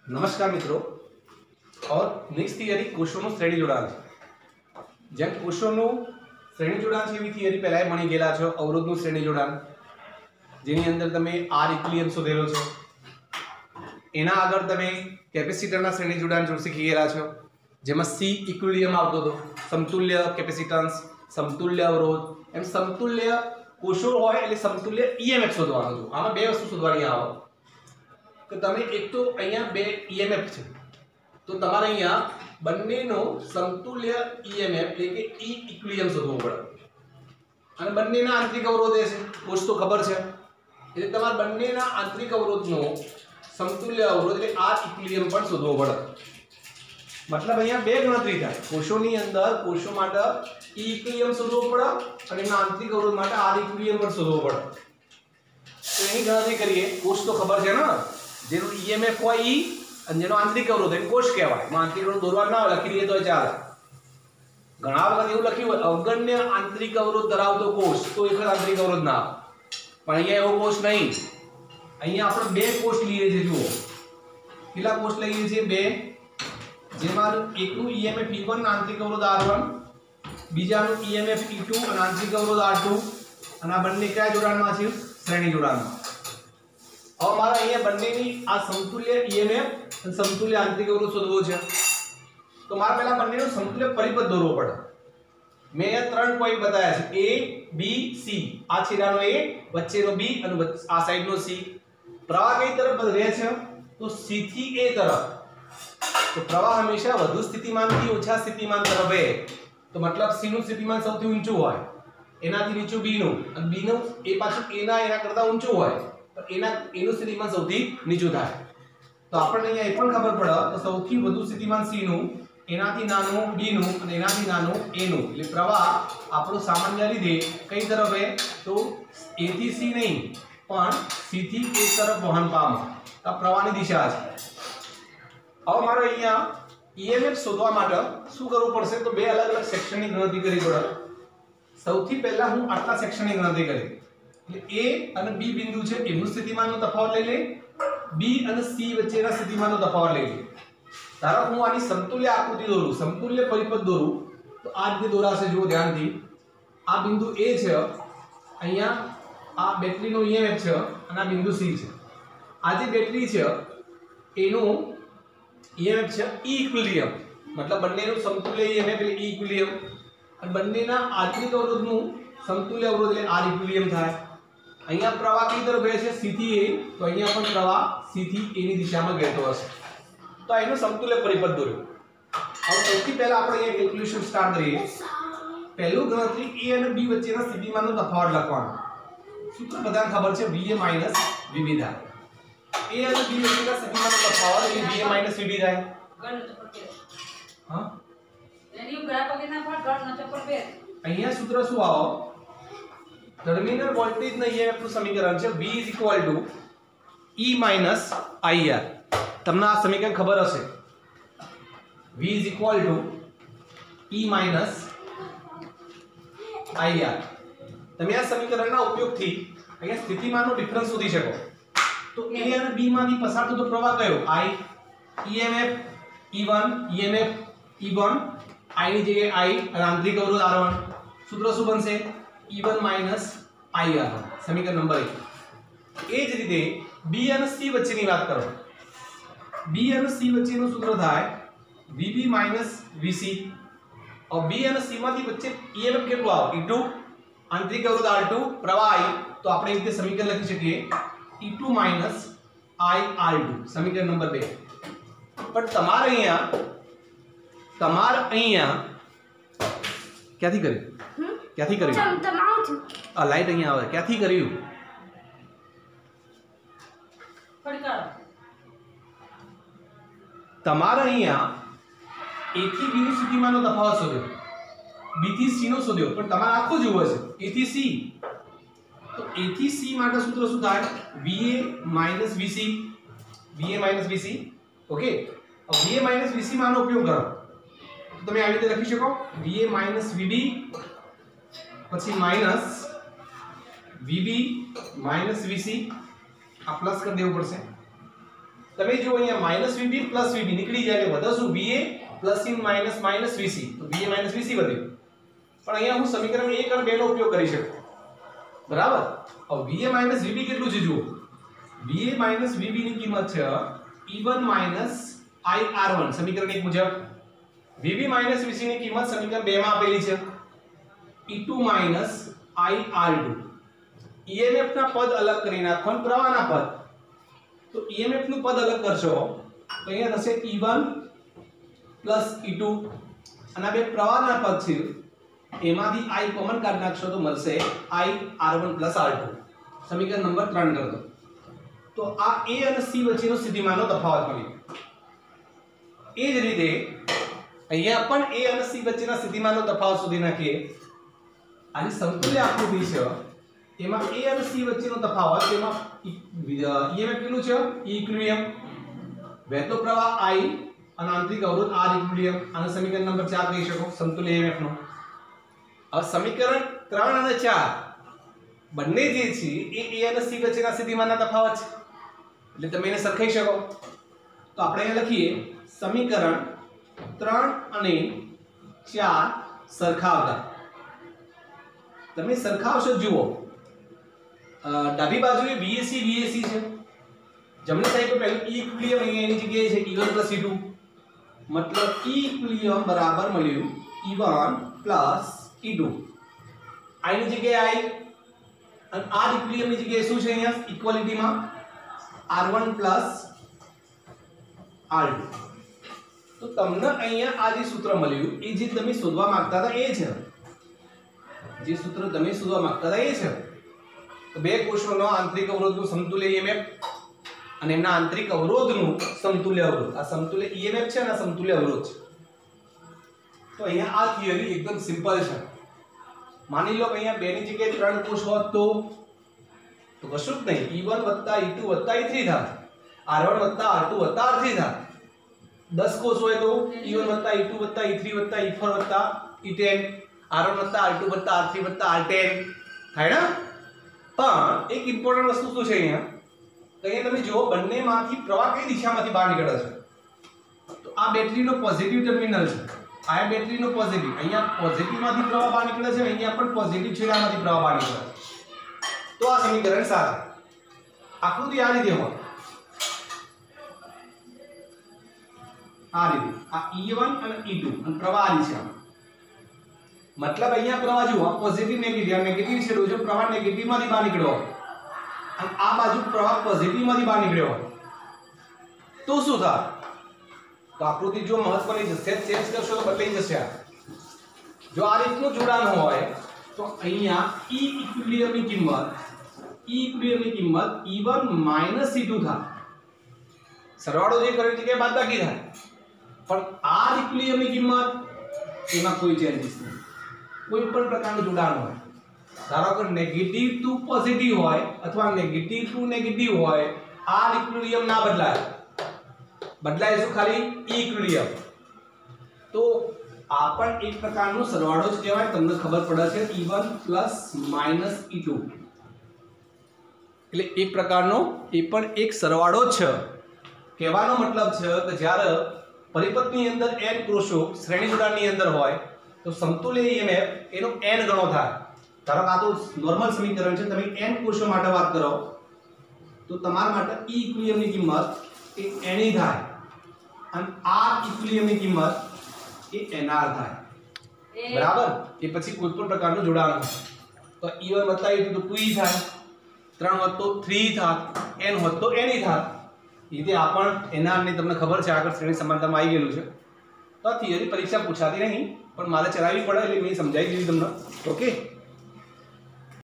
नमस्कार मित्रों। और नेक्स्ट थियरी कोषों श्रेणी जोड़ाण जेम कोषों श्रेणी जोड़ाण एवं थियरी पहला मळी गेला छो। अवरोधનું श्रेणी जोड़ाण જેની અંદર તમે R ઇક્વિલિબ્રિયમ શોધેલો છે, એના આગળ તમે કેપેસિટરના શ્રેણી જોડાણ શીખી ગયા છો, જેમાં C ઇક્વિલિબ્રિયમ આવતો હતો, સમતુલ્ય કેપેસિટન્સ, સમતુલ્ય અવરોધ, એમ સમતુલ્ય કોષો હોય એટલે સમતુલ્ય EMF શોધવાનો છે। આમાં બે વસ્તુ શોધવાની આવે કે તમે એક તો અહીંયા બે EMF છે તો તમારે અહીંયા બંનેનો સમતુલ્ય EMF એટલે કે E ઇક્વિલિબ્રિયમ શોધવો પડે અને બંનેના આંતરિક અવરોધ છે, કોષ તો ખબર છે એટલે તમારે બંનેના આંતરિક અવરોધનો સમતુલ્ય અવરોધ એટલે R ઇક્વિલિબ્રિયમ પણ શોધવો પડે। मतलब અહીંયા બે ગણતરી થાય, કોષોની અંદર કોષો માટે E ઇક્વિલિબ્રિયમ શોધવો પડે અને એના આંતરિક અવરોધ માટે R ઇક્વિલિબ્રિયમ પણ શોધવો પડે। તો એની ગણતરી કરીએ। કોષ તો ખબર છે ને, જેનો EMF હોય E અને જેનો આંતરિક અવરોધ હોય કોષ કહેવાય। માં આંતરિક અવરોધ દોરવા ના હોય, લખી દઈએ તો ચાલે। ઘણા વખત એવું લખ્યું હોય અવગણ્ય આંતરિક અવરોધ ધરાવતો કોષ, તો એક જ આંતરિક અવરોધ ના આવે, પણ અહીંયા એવો કોષ નહીં। અહીંયા આપણે બે કોષ લઈએ છીએ, જુઓ કેટલા કોષ લઈએ છીએ, બે, જેમાં એકનું EMF E1 આંતરિક અવરોધ R1, બીજાનું EMF E2 અને આંતરિક અવરોધ R2 અને આ બંને કયા જોડાણમાં છે? શ્રેણી જોડાણમાં। હવે મારે અહીંયા બંનેની આ સમતુલ્ય EMF અને સમતુલ્ય આંતરિક અવરોધ શોધવો છે, તો મારે પહેલા બંનેનો સમતુલ્ય પરિપથ દોરવો પડે। મેં અહીંયા ત્રણ પોઈન્ટ બતાવ્યા છે, A B C, આ છેડાનો A, વચ્ચેનો B અને આ સાઈડનો C। પ્રવાહ કઈ તરફ રહે છે? તો C થી A તરફ। तो प्रवाह हमेशा વધુ સ્થિતિમાનથી ઓછા સ્થિતિમાન તરફ है, तो मतलब C નું સ્થિતિમાન સૌથી ઊંચું હોય, એનાથી નીચું B નું, અને B નું એ પાછું એના કરતા ઊંચું હોય, પણ એનું સ્થિતિમાન સૌથી નીચું થાય। તો આપણને અહીંયા એ પણ ખબર પડે કે સૌથી વધુ સ્થિતિમાન C નું, એનાથી નાનું B નું અને એનાથી નાનું A નું, એટલે પ્રવાહ આપણો સામાન્ય રીતે કઈ તરફ है? तो A થી C નહીં પણ C થી A તરફ વહન પામે। આ પ્રવાહની દિશા છે। હવે મારે અહીંયા EMF શોધવા માટે શું કરવું પડશે? તો બે અલગ અલગ સેક્શનની ગણતરી કરવી પડે। સૌથી પહેલા હું આટલા સેક્શનની ગણતરી કરી, એટલે A અને B બિંદુ છે એનું સ્થિતિમાનનો તફાવત લઈ લે, B અને C વચ્ચેના સ્થિતિમાનનો તફાવત લઈ લે। ધારો હું આની સમતુલ્ય આકૃતિ દોરું, સમતુલ્ય પરિપથ દોરું, તો આ રીતે દોરાશે, જુઓ ધ્યાનથી। આ બિંદુ A છે, અહીંયા આ બેટરીનો EMF છે અને આ બિંદુ C છે। આ જે બેટરી છે એનું EMF છે E ઇક્વિલિબ્રિયમ, मतलब બંનેનું સમતુલ્ય EMF એટલે E ઇક્વિલિબ્રિયમ, અને બંનેના આંતરિક અવરોધનું સમતુલ્ય અવરોધ એટલે R ઇક્વિલિબ્રિયમ થાય। અહીંયા પ્રવાહ કઈ તરફ વહે છે? C થી A, તો અહીંયા પણ પ્રવાહ C થી A ની દિશામાં વહેતો હશે, તો આ એનું સમતુલ્ય પરિપથ દોર્યું। હવે સૌથી પહેલા આપણે અહીંયા કેલ્ક્યુલેશન સ્ટાર્ટ કરીએ। પહેલું ગણતરી A અને B વચ્ચેના સ્થિતિમાનનો તફાવત લખવાનો। સૂત્ર બધાને ખબર છે, VA માઈનસ VB થાય। A અને B વચ્ચેના સ્થિતિમાનનો તફાવત એટલે VA માઈનસ VB થાય। હા, એની ગ્રાફ વગેરેના પર ગણ નચો પર બે અહીંયા સૂત્ર શું આવો? ટર્મિનલ વોલ્ટેજના EMF નું સમીકરણ છે V E માઈનસ IR। તમને આ સમીકરણ ખબર હશે, V E માઈનસ IR। તમે આ સમીકરણના ઉપયોગથી અહીંયા સ્થિતિમાનનો ડિફરન્સ શોધી શકો। तो A અને B માંથી પસાર થતો પ્રવાહ કયો? I, EMF E1, EMF E1, I ની જગ્યાએ I અને આંતરિક અવરોધ R1। સૂત્ર શું બનશે? E1 માઈનસ IR, સમીકરણ નંબર 1। એ જ રીતે B અને C વચ્ચેની વાત કરો, B અને C વચ્ચેનું સૂત્ર થાય VB માઈનસ VC। और B અને C માંથી વચ્ચે EMF કેટલું આવે? E2, આંતરિક અવરોધ R2, પ્રવાહ I, તો આપણે એ રીતે સમીકરણ લખી શકીએ E2 માઈનસ IR2, સમીકરણ નંબર 2। પણ તમારે અહીંયા ક્યાંથી કર્યું? ક્યાંથી કર્યું? આ લાઈટ અહીંયા આવે, ક્યાંથી કર્યું? તમારે અહીંયા A થી B ની સ્થિતિમાનનો તફાવત શોધ્યો, B થી C નો શોધ્યો, પણ તમારે આખો જોવો છે A થી C। तो A થી C માટે સૂત્ર શું થાય? VA minus VC, VA minus VC। Okay, अब VA માઈનસ VC માનો ઉપયોગ કરો તો તમે આવી રીતે લખી શકો VA માઈનસ VB પછી માઈનસ VB માઈનસ VC, આ પ્લસ કરી દેવું પડશે। તમે જો અહીંયા માઇનસ વીબી પ્લસ વીબી નીકળી જાય એટલે વધે શું VA plus in minus minus VC, તો વીએ માઇનસ વીસી વધ્યું. પણ અહીંયા હું સમીકરણ 1 અને 2 નો ઉપયોગ કરી શકું. બરાબર. હવે વીએ માઇનસ વીબી કેટલું છે જુઓ. વીએ માઇનસ વીબી ની કિંમત છે E1 માઇનસ IR1 સમીકરણ 1 મુજબ. વીબી માઇનસ વીસી ની કિંમત સમીકરણ 2 માં આપેલી છે E2 માઇનસ IR2. EMF ના પદ અલગ કરી નાખો અને પ્રવાહના પદ. તો EMF નું પદ અલગ કરશો તો અહીંયા થશે E1 પ્લસ E2 અને આ બે પ્રવાહના પદ છે એમાંથી I કોમન કાઢી નાખશો તો મળશે IR1 પ્લસ R2. સમીકરણ નંબર 3 કરી દો. તો આ A અને C વચ્ચેનો સ્થિતિમાનનો તફાવત મળ્યો. એ જ રીતે અહીંયા પણ A અને C વચ્ચેના સ્થિતિમાનનો તફાવત શોધી નાખીએ. આની સમતુલ્ય આકૃતિ છે એમાં A અને C વચ્ચેનો તફાવત એમાં EMF કેટલું છે E ઇક્વિલિબ્રિયમ, વહેતો પ્રવાહ I અને આંતરિક અવરોધ R ઇક્વિલિબ્રિયમ. આનું સમીકરણ નંબર 4 કહી શકો સમતુલ્ય EMF નો. હવે સમીકરણ 3 અને 4 બંને જે છે એ A અને C વચ્ચેના સ્થિતિમાનના તફાવત છે એટલે તમે એને સરખાઈ શકો. તો આપણે અહીંયા લખીએ સમીકરણ 3 અને 4 સરખાવતા. તમે સરખાવશો જુઓ ડાબી બાજુએ VAC છે, જમણી સાઈડ પર પહેલું E ઇક્વિલિબ્રિયમ અહીંયા એની જગ્યાએ છે E1 પ્લસ E2, મતલબ E ઇક્વિલિબ્રિયમ બરાબર મળ્યું E1 પ્લસ E2. I ની જગ્યાએ I અને R ઇક્વિલિબ્રિયમ ની જગ્યાએ શું છે અહીંયા ઇક્વાલિટીમાં R1 પ્લસ R2. તો તમને અહીંયા આ જે સૂત્ર મળ્યું એ જે તમે શોધવા માંગતા હતા એ છે. જે સૂત્ર તમે શોધવા માંગતા હતા એ છે. તો બે કોષોનો આંતરિક અવરોધનું સમતુલ્ય EMF અને એમના આંતરિક અવરોધનું સમતુલ્ય અવરોધ. આ સમતુલ્ય EMF છે અને આ સમતુલ્ય અવરોધ છે. તો અહીંયા આ થિયરી એકદમ સિમ્પલ છે. માની લો કે અહીંયા 2 ની જગ્યાએ 3 કોષ હોત તો કશું જ નહીં E1 E2 E3 થાત, R1 R2 R3 થાત. 10 કોષ હોય તો E1 E2 E3 E4 E10, R1 R2 R3 R10 થાય ને. પણ એક ઇમ્પોર્ટન્ટ વસ્તુ શું છે અહીંયા તો અહીંયા તમે જુઓ બંનેમાંથી પ્રવાહ કઈ દિશામાંથી બહાર નીકળે છે. તો આ બેટરીનો પોઝિટિવ ટર્મિનલ છે, આ બેટરીનો પોઝિટિવ. અહીંયા પોઝિટિવ માંથી પ્રવાહ બહાર નીકળે છે, અહીંયા પણ પોઝિટિવ છેડામાંથી પ્રવાહ બહાર નીકળે છે. તો આ સમીકરણ 7. આકૃતિ આ રીતે હોય આ રીતે આ E1 અને E2 અને પ્રવાહ આ દિશામાં. મતલબ અહીંયા પ્રવાહ જુઓ પોઝિટિવ નેગેટિવ, આ નેગેટિવ છેડો છે, પ્રવાહ નેગેટિવ માંથી બહાર નીકળ્યો અને આ બાજુ પ્રવાહ પોઝિટિવ માંથી બહાર નીકળ્યો તો શું થાય? તો આકૃતિ જો મહત્વની છે, સેટ ચેન્જ કરશો તો બદલાઈ જશે. જો આ રીતનું જોડાણ હોય તો અહીંયા E ઇક્વિલિબ્રિયમની કિંમત E1 માઈનસ E2 થાય. સરવાળો જે કરે છે કે બાદબાકી થાય. પણ R ઇક્વિલિબ્રિયમની કિંમત એમાં કોઈ ચેન્જીસ નહીં. કોઈ પણ પ્રકારનું જોડાણ હોય, ધારો કે નેગેટિવ ટુ પોઝિટિવ હોય અથવા નેગેટિવ ટુ નેગેટિવ હોય, R ઇક્વિલિબ્રિયમ ના બદલાય. બદલાય શું ખાલી E ઇક્વિલિબ્રિયમ. તો આ પણ એક પ્રકારનો સરવાળો જ કહેવાય. તમને ખબર પડે છે E1 પ્લસ માઇનસ E2 એટલે એક પ્રકારનો એ પણ એક સરવાળો જ છે. કહેવાનો મતલબ છે કે જ્યારે પરિપથની અંદર n કોષો શ્રેણી જોડાણની અંદર હોય તો સમતુલ્ય EMF એનો n ગણો થાય. ધારો કે આ તો નોર્મલ સમીકરણ છે, તમે n કોષો માટે વાત કરો તો તમારા માટે E ઇક્વિલિબ્રિયમની કિંમત એ n થાય અને R ઇક્વિલિબ્રિયમની કિંમત એ NR થાય. બરાબર. એ પછી કોઈ પણ પ્રકારનું જોડાણ હોય તો E1 E2 તો 2E થાય, 3 હોત તો 3 થાત, n હોત તો n થાત. એ રીતે આ પણ NR ની તમને ખબર છે આગળ શ્રેણી સમાનતામાં આવી ગયેલું છે. તો આ થિયરી પરીક્ષા પૂછાતી નહીં પણ મારે ચલાવવી પડે એટલે મેં સમજાવી દીધી તમને. ઓકે.